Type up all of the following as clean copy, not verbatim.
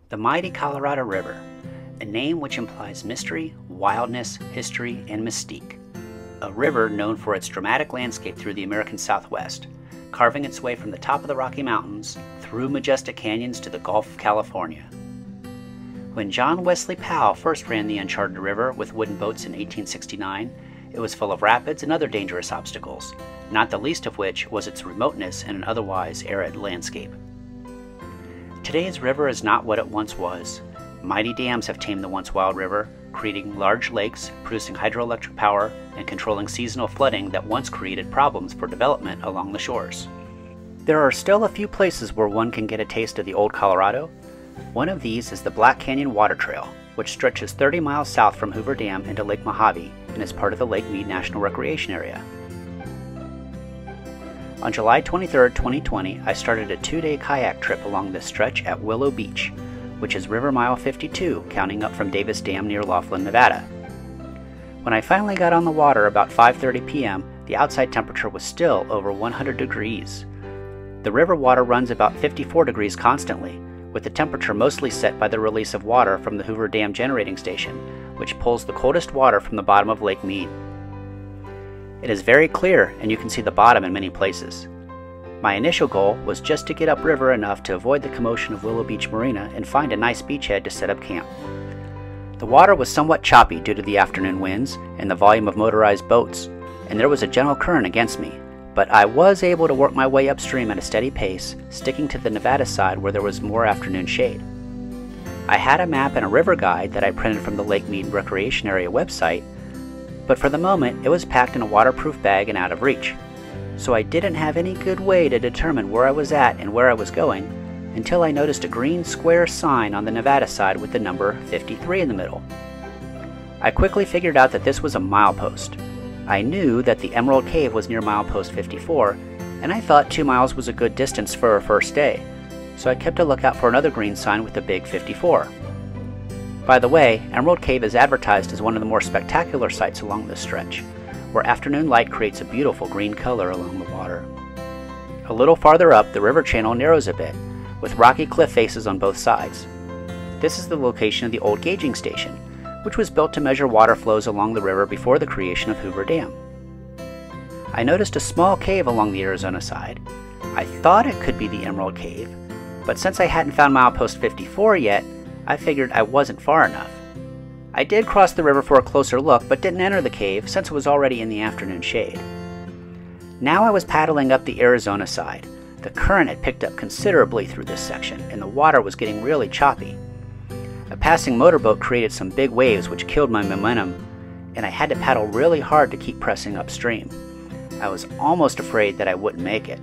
The mighty Colorado River, a name which implies mystery, wildness, history, and mystique. A river known for its dramatic landscape through the American Southwest, carving its way from the top of the Rocky Mountains through majestic canyons to the Gulf of California. When John Wesley Powell first ran the uncharted river with wooden boats in 1869, it was full of rapids and other dangerous obstacles, not the least of which was its remoteness in an otherwise arid landscape. Today's river is not what it once was. Mighty dams have tamed the once wild river, creating large lakes, producing hydroelectric power, and controlling seasonal flooding that once created problems for development along the shores. There are still a few places where one can get a taste of the old Colorado. One of these is the Black Canyon Water Trail, which stretches 30 miles south from Hoover Dam into Lake Mojave and is part of the Lake Mead National Recreation Area. On July 23, 2020, I started a 2-day kayak trip along this stretch at Willow Beach, which is River Mile 52, counting up from Davis Dam near Laughlin, Nevada. When I finally got on the water about 5:30 p.m., the outside temperature was still over 100 degrees. The river water runs about 54 degrees constantly, with the temperature mostly set by the release of water from the Hoover Dam generating station, which pulls the coldest water from the bottom of Lake Mead. It is very clear, and you can see the bottom in many places. My initial goal was just to get upriver enough to avoid the commotion of Willow Beach Marina and find a nice beachhead to set up camp. The water was somewhat choppy due to the afternoon winds and the volume of motorized boats, and there was a gentle current against me, but I was able to work my way upstream at a steady pace, sticking to the Nevada side where there was more afternoon shade. I had a map and a river guide that I printed from the Lake Mead Recreation Area website, but for the moment it was packed in a waterproof bag and out of reach, so I didn't have any good way to determine where I was at and where I was going until I noticed a green square sign on the Nevada side with the number 53 in the middle. I quickly figured out that this was a milepost. I knew that the Emerald Cave was near milepost 54, and I thought 2 miles was a good distance for a first day, so I kept a lookout for another green sign with the big 54. By the way, Emerald Cave is advertised as one of the more spectacular sights along this stretch, where afternoon light creates a beautiful green color along the water. A little farther up, the river channel narrows a bit, with rocky cliff faces on both sides. This is the location of the old gauging station, which was built to measure water flows along the river before the creation of Hoover Dam. I noticed a small cave along the Arizona side. I thought it could be the Emerald Cave, but since I hadn't found milepost 54 yet, I figured I wasn't far enough. I did cross the river for a closer look, but didn't enter the cave since it was already in the afternoon shade. Now I was paddling up the Arizona side. The current had picked up considerably through this section, and the water was getting really choppy. A passing motorboat created some big waves which killed my momentum, and I had to paddle really hard to keep pressing upstream. I was almost afraid that I wouldn't make it.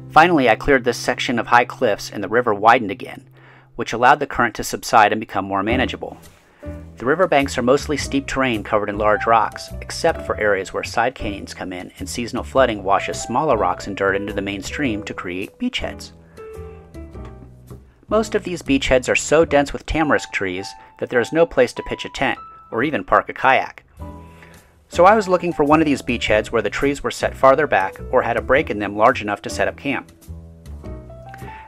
Finally, I cleared this section of high cliffs and the river widened again, which allowed the current to subside and become more manageable. The riverbanks are mostly steep terrain covered in large rocks, except for areas where side canyons come in and seasonal flooding washes smaller rocks and dirt into the main stream to create beachheads. Most of these beachheads are so dense with tamarisk trees that there is no place to pitch a tent or even park a kayak. So I was looking for one of these beachheads where the trees were set farther back or had a break in them large enough to set up camp.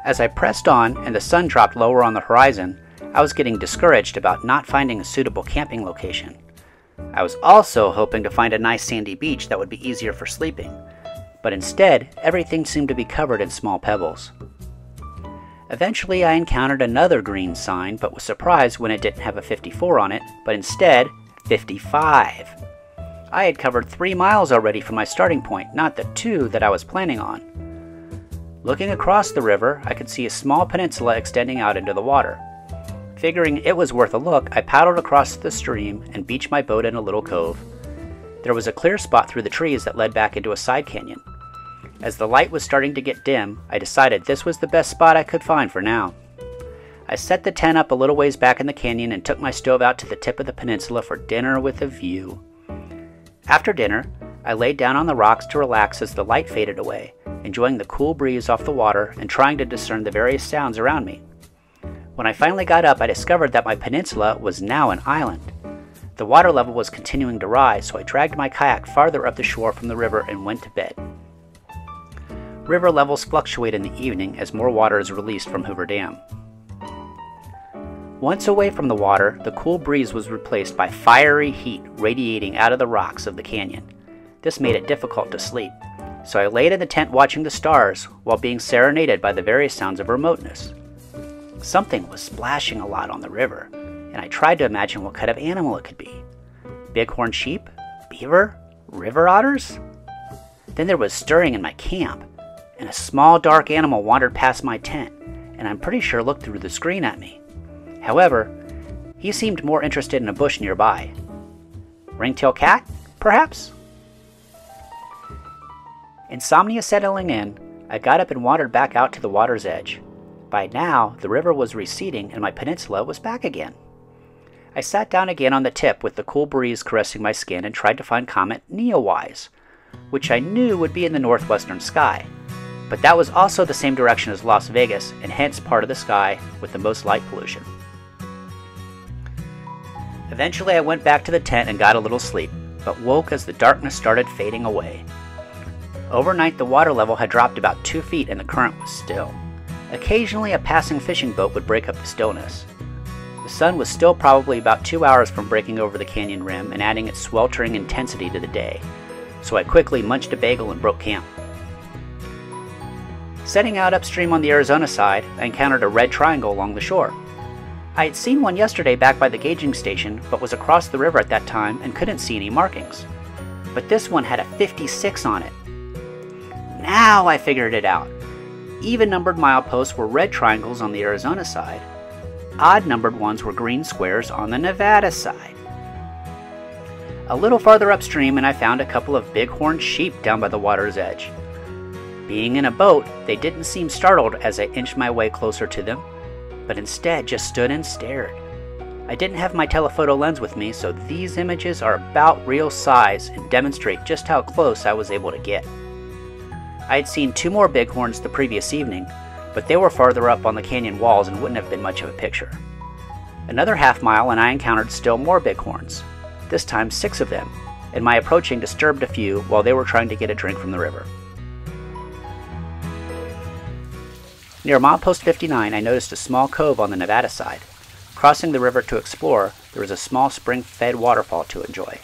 As I pressed on and the sun dropped lower on the horizon, I was getting discouraged about not finding a suitable camping location. I was also hoping to find a nice sandy beach that would be easier for sleeping, but instead everything seemed to be covered in small pebbles. Eventually I encountered another green sign, but was surprised when it didn't have a 54 on it, but instead 55. I had covered 3 miles already from my starting point, not the 2 that I was planning on. Looking across the river, I could see a small peninsula extending out into the water. Figuring it was worth a look, I paddled across the stream and beached my boat in a little cove. There was a clear spot through the trees that led back into a side canyon. As the light was starting to get dim, I decided this was the best spot I could find for now. I set the tent up a little ways back in the canyon and took my stove out to the tip of the peninsula for dinner with a view. After dinner, I laid down on the rocks to relax as the light faded away, enjoying the cool breeze off the water and trying to discern the various sounds around me. When I finally got up, I discovered that my peninsula was now an island. The water level was continuing to rise, so I dragged my kayak farther up the shore from the river and went to bed. River levels fluctuate in the evening as more water is released from Hoover Dam. Once away from the water, the cool breeze was replaced by fiery heat radiating out of the rocks of the canyon. This made it difficult to sleep, so I laid in the tent watching the stars while being serenaded by the various sounds of remoteness. Something was splashing a lot on the river, and I tried to imagine what kind of animal it could be. Bighorn sheep? Beaver? River otters? Then there was stirring in my camp, and a small dark animal wandered past my tent, and I'm pretty sure looked through the screen at me. However, he seemed more interested in a bush nearby. Ringtail cat, perhaps? Insomnia settling in, I got up and wandered back out to the water's edge. By now, the river was receding and my peninsula was back again. I sat down again on the tip with the cool breeze caressing my skin and tried to find Comet Neowise, which I knew would be in the northwestern sky. But that was also the same direction as Las Vegas, and hence part of the sky with the most light pollution. Eventually I went back to the tent and got a little sleep, but woke as the darkness started fading away. Overnight the water level had dropped about 2 feet and the current was still. Occasionally a passing fishing boat would break up the stillness. The sun was still probably about 2 hours from breaking over the canyon rim and adding its sweltering intensity to the day, so I quickly munched a bagel and broke camp. Setting out upstream on the Arizona side, I encountered a red triangle along the shore. I had seen one yesterday back by the gauging station, but was across the river at that time and couldn't see any markings. But this one had a 56 on it. Now I figured it out. Even-numbered mileposts were red triangles on the Arizona side. Odd-numbered ones were green squares on the Nevada side. A little farther upstream and I found a couple of bighorn sheep down by the water's edge. Being in a boat, they didn't seem startled as I inched my way closer to them, but instead just stood and stared. I didn't have my telephoto lens with me, so these images are about real size and demonstrate just how close I was able to get. I had seen 2 more bighorns the previous evening, but they were farther up on the canyon walls and wouldn't have been much of a picture. Another half mile and I encountered still more bighorns, this time 6 of them, and my approaching disturbed a few while they were trying to get a drink from the river. Near milepost 59, I noticed a small cove on the Nevada side. Crossing the river to explore, there was a small spring-fed waterfall to enjoy.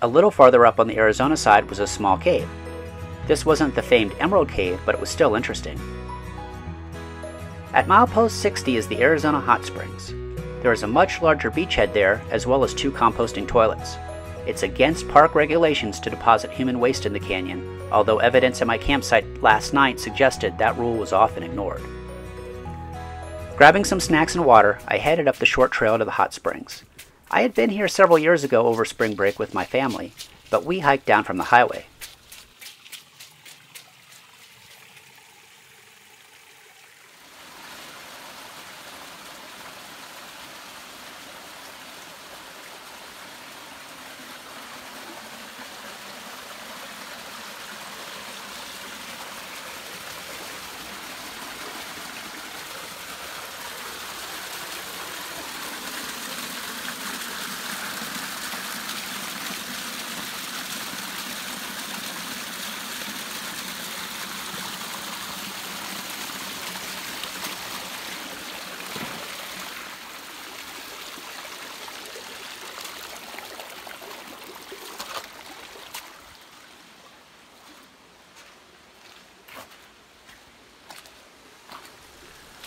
A little farther up on the Arizona side was a small cave. This wasn't the famed Emerald Cave, but it was still interesting. At milepost 60 is the Arizona Hot Springs. There is a much larger beachhead there, as well as 2 composting toilets. It's against park regulations to deposit human waste in the canyon, although evidence at my campsite last night suggested that rule was often ignored. Grabbing some snacks and water, I headed up the short trail to the hot springs. I had been here several years ago over spring break with my family, but we hiked down from the highway.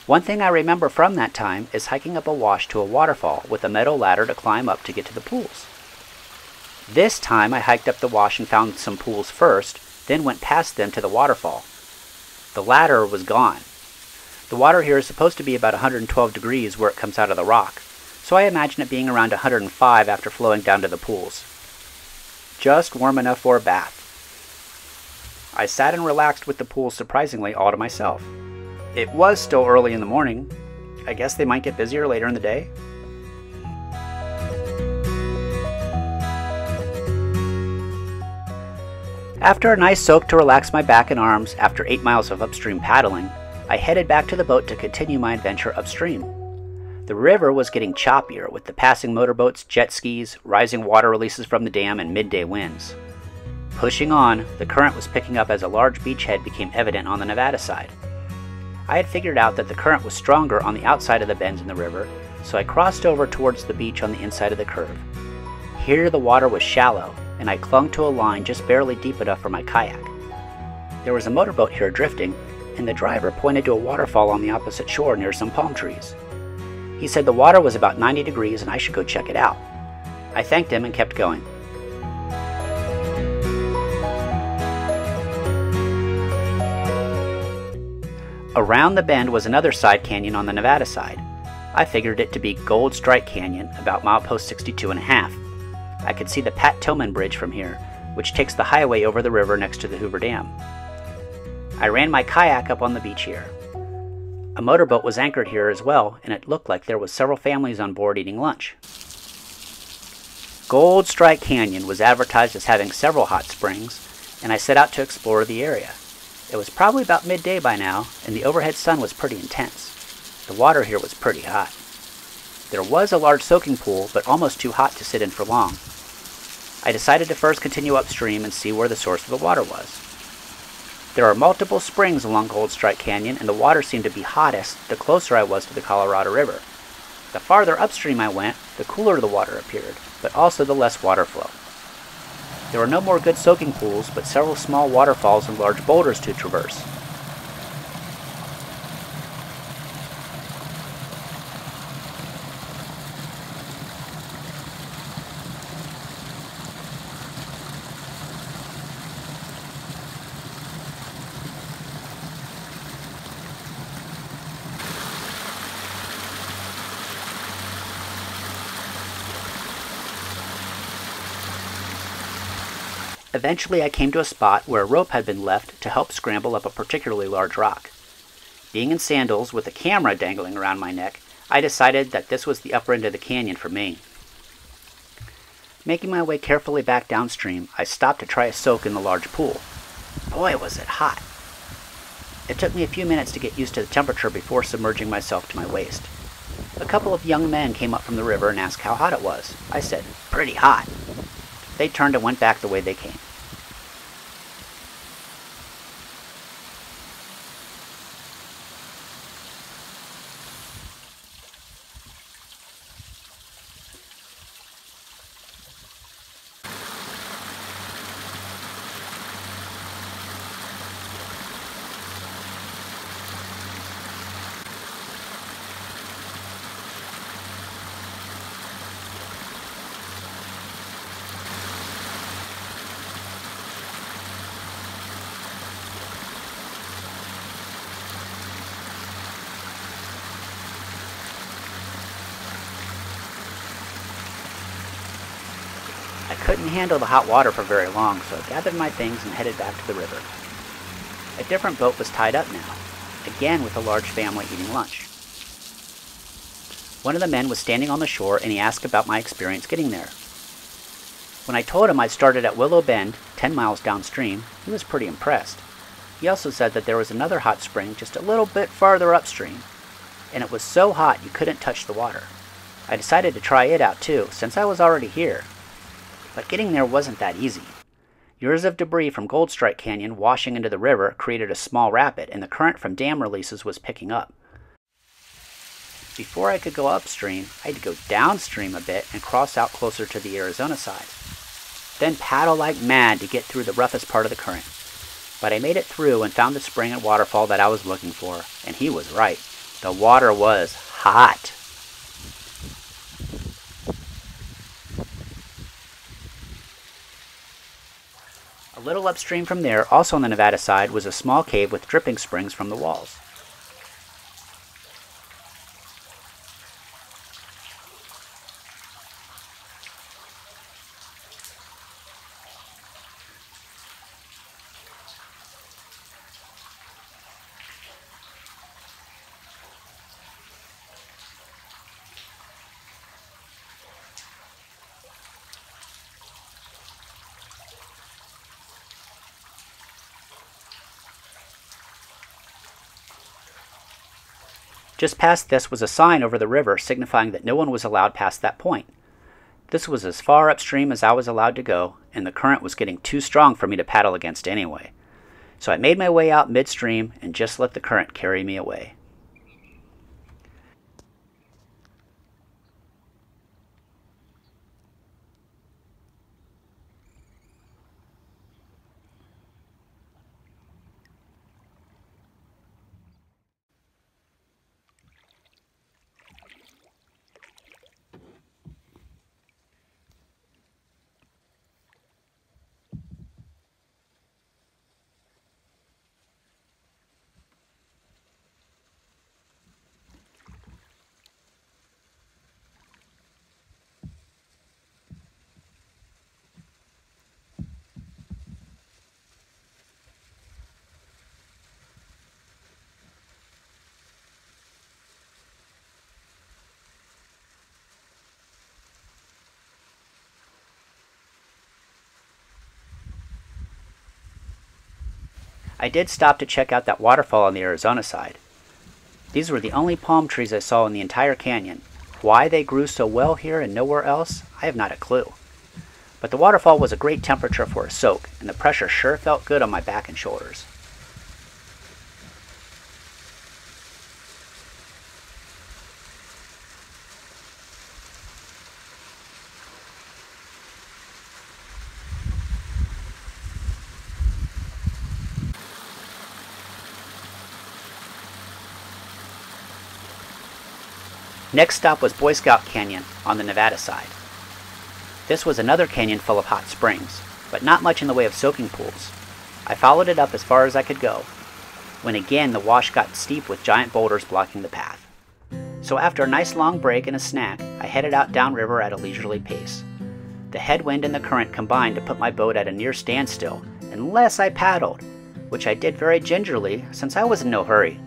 One thing I remember from that time is hiking up a wash to a waterfall with a metal ladder to climb up to get to the pools. This time I hiked up the wash and found some pools first, then went past them to the waterfall. The ladder was gone. The water here is supposed to be about 112 degrees where it comes out of the rock, so I imagine it being around 105 after flowing down to the pools. Just warm enough for a bath. I sat and relaxed with the pool surprisingly all to myself. It was still early in the morning, I guess they might get busier later in the day. After a nice soak to relax my back and arms after 8 miles of upstream paddling, I headed back to the boat to continue my adventure upstream. The river was getting choppier with the passing motorboats, jet skis, rising water releases from the dam, and midday winds. Pushing on, the current was picking up as a large beachhead became evident on the Nevada side. I had figured out that the current was stronger on the outside of the bends in the river, so I crossed over towards the beach on the inside of the curve. Here the water was shallow, and I clung to a line just barely deep enough for my kayak. There was a motorboat here drifting, and the driver pointed to a waterfall on the opposite shore near some palm trees. He said the water was about 90 degrees and I should go check it out. I thanked him and kept going. Around the bend was another side canyon on the Nevada side. I figured it to be Gold Strike Canyon, about milepost 62.5. I could see the Pat Tillman Bridge from here, which takes the highway over the river next to the Hoover Dam. I ran my kayak up on the beach here. A motorboat was anchored here as well, and it looked like there was several families on board eating lunch. Gold Strike Canyon was advertised as having several hot springs, and I set out to explore the area. It was probably about midday by now, and the overhead sun was pretty intense. The water here was pretty hot. There was a large soaking pool, but almost too hot to sit in for long. I decided to first continue upstream and see where the source of the water was. There are multiple springs along Gold Strike Canyon, and the water seemed to be hottest the closer I was to the Colorado River. The farther upstream I went, the cooler the water appeared, but also the less water flow. There were no more good soaking pools, but several small waterfalls and large boulders to traverse. Eventually I came to a spot where a rope had been left to help scramble up a particularly large rock. Being in sandals with a camera dangling around my neck, I decided that this was the upper end of the canyon for me. Making my way carefully back downstream, I stopped to try a soak in the large pool. Boy, was it hot! It took me a few minutes to get used to the temperature before submerging myself to my waist. A couple of young men came up from the river and asked how hot it was. I said, "Pretty hot." They turned and went back the way they came. I couldn't handle the hot water for very long, so I gathered my things and headed back to the river. A different boat was tied up now, again with a large family eating lunch. One of the men was standing on the shore and he asked about my experience getting there. When I told him I'd started at Willow Bend, 10 miles downstream, he was pretty impressed. He also said that there was another hot spring just a little bit farther upstream, and it was so hot you couldn't touch the water. I decided to try it out too, since I was already here. But getting there wasn't that easy. Years of debris from Gold Strike Canyon washing into the river created a small rapid, and the current from dam releases was picking up. Before I could go upstream, I had to go downstream a bit and cross out closer to the Arizona side. Then paddle like mad to get through the roughest part of the current. But I made it through and found the spring and waterfall that I was looking for, and he was right. The water was hot. A little upstream from there, also on the Nevada side, was a small cave with dripping springs from the walls. Just past this was a sign over the river signifying that no one was allowed past that point. This was as far upstream as I was allowed to go, and the current was getting too strong for me to paddle against anyway. So I made my way out midstream and just let the current carry me away. I did stop to check out that waterfall on the Arizona side. These were the only palm trees I saw in the entire canyon. Why they grew so well here and nowhere else, I have not a clue. But the waterfall was a great temperature for a soak, and the pressure sure felt good on my back and shoulders. Next stop was Boy Scout Canyon on the Nevada side. This was another canyon full of hot springs, but not much in the way of soaking pools. I followed it up as far as I could go, when again the wash got steep with giant boulders blocking the path. So after a nice long break and a snack, I headed out downriver at a leisurely pace. The headwind and the current combined to put my boat at a near standstill unless I paddled, which I did very gingerly since I was in no hurry.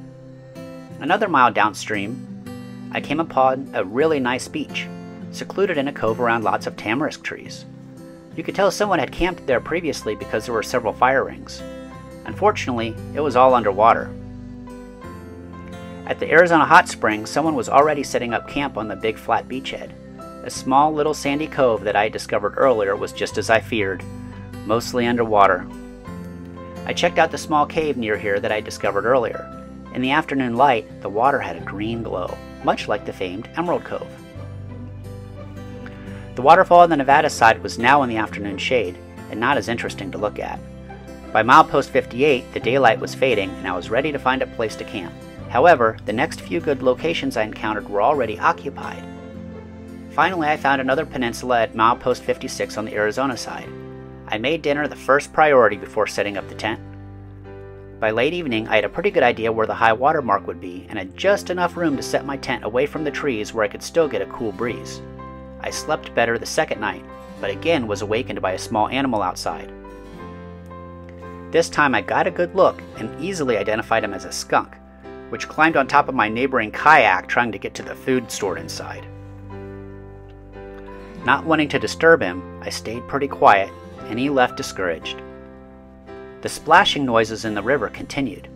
Another mile downstream, I came upon a really nice beach, secluded in a cove around lots of tamarisk trees. You could tell someone had camped there previously because there were several fire rings. Unfortunately, it was all underwater. At the Arizona Hot Springs, someone was already setting up camp on the big flat beachhead. A small little sandy cove that I had discovered earlier was just as I feared, mostly underwater. I checked out the small cave near here that I discovered earlier. In the afternoon light, the water had a green glow, much like the famed Emerald Cove. The waterfall on the Nevada side was now in the afternoon shade, and not as interesting to look at. By milepost 58, the daylight was fading, and I was ready to find a place to camp. However, the next few good locations I encountered were already occupied. Finally, I found another peninsula at milepost 56 on the Arizona side. I made dinner the first priority before setting up the tent. By late evening, I had a pretty good idea where the high water mark would be, and had just enough room to set my tent away from the trees where I could still get a cool breeze. I slept better the second night, but again was awakened by a small animal outside. This time I got a good look and easily identified him as a skunk, which climbed on top of my neighboring kayak trying to get to the food stored inside. Not wanting to disturb him, I stayed pretty quiet, and he left discouraged. The splashing noises in the river continued.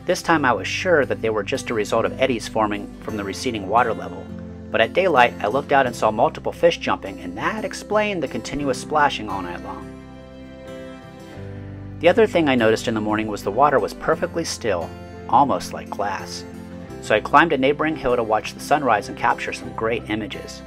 This time I was sure that they were just a result of eddies forming from the receding water level, but at daylight I looked out and saw multiple fish jumping, and that explained the continuous splashing all night long. The other thing I noticed in the morning was the water was perfectly still, almost like glass. So I climbed a neighboring hill to watch the sunrise and capture some great images.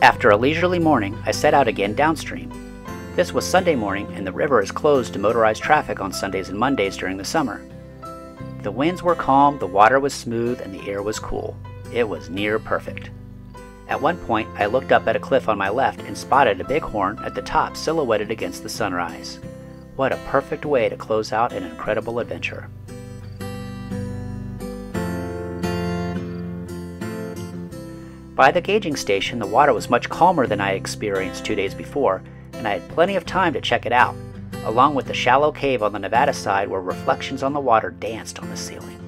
After a leisurely morning, I set out again downstream. This was Sunday morning, and the river is closed to motorized traffic on Sundays and Mondays during the summer. The winds were calm, the water was smooth, and the air was cool. It was near perfect. At one point, I looked up at a cliff on my left and spotted a bighorn at the top silhouetted against the sunrise. What a perfect way to close out an incredible adventure. By the gauging station, the water was much calmer than I experienced 2 days before, and I had plenty of time to check it out, along with the shallow cave on the Nevada side where reflections on the water danced on the ceiling.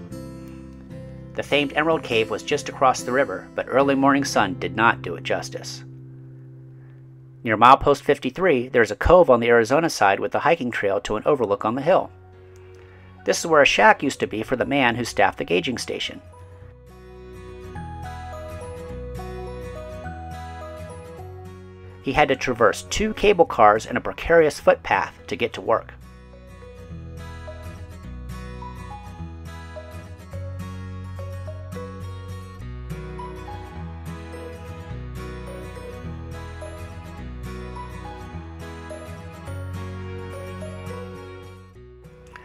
The famed Emerald Cave was just across the river, but early morning sun did not do it justice. Near milepost 53, there is a cove on the Arizona side with a hiking trail to an overlook on the hill. This is where a shack used to be for the man who staffed the gauging station. He had to traverse 2 cable cars and a precarious footpath to get to work.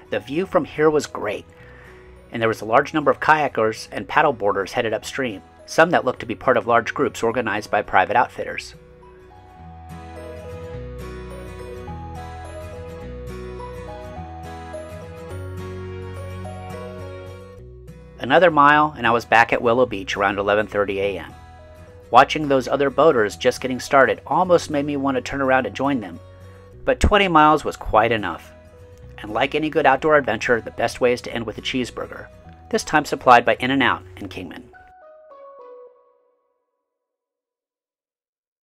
The view from here was great, and there was a large number of kayakers and paddleboarders headed upstream, some that looked to be part of large groups organized by private outfitters. Another mile and I was back at Willow Beach around 11:30 a.m. Watching those other boaters just getting started almost made me want to turn around and join them, but 20 miles was quite enough. And like any good outdoor adventure, the best way is to end with a cheeseburger, this time supplied by In-N-Out in Kingman.